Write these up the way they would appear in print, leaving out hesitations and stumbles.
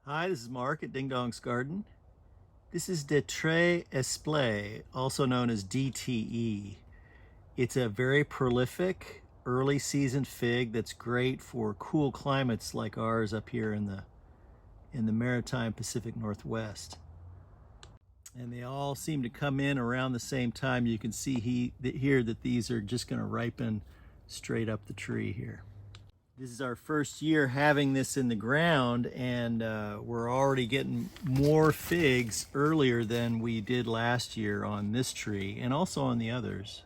Hi, this is Mark at Ding Dong's Garden. This is the Tres Esplets, also known as DTE. It's a very prolific early season fig that's great for cool climates like ours up here in the maritime Pacific Northwest. And they all seem to come in around the same time. You can see here that these are just going to ripen straight up the tree here. This is our first year having this in the ground, and we're already getting more figs earlier than we did last year on this tree and also on the others.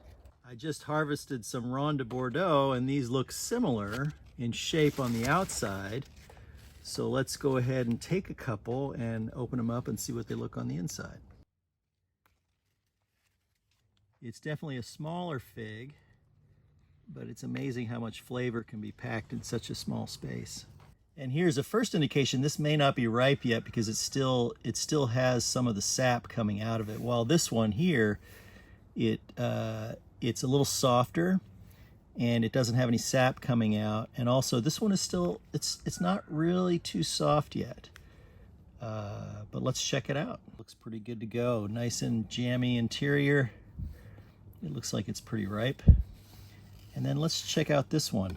I just harvested some Ronde de Bordeaux, and these look similar in shape on the outside. So let's go ahead and take a couple and open them up and see what they look on the inside. It's definitely a smaller fig, but it's amazing how much flavor can be packed in such a small space. And here's a first indication this may not be ripe yet because it still has some of the sap coming out of it. While this one here, it's a little softer and it doesn't have any sap coming out. And also this one is still, it's not really too soft yet. But let's check it out. Looks pretty good to go. Nice and jammy interior. It looks like it's pretty ripe. And then let's check out this one.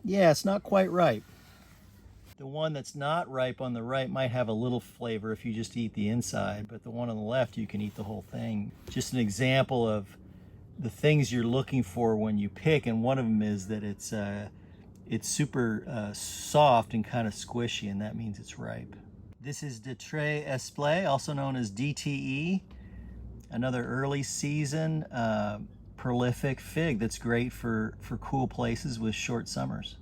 Yeah, it's not quite ripe. The one that's not ripe on the right might have a little flavor if you just eat the inside, but the one on the left, you can eat the whole thing. Just an example of the things you're looking for when you pick, and one of them is that it's super soft and kind of squishy, and that means it's ripe. This is the Tres Esplets, also known as DTE, another early season prolific fig that's great for cool places with short summers.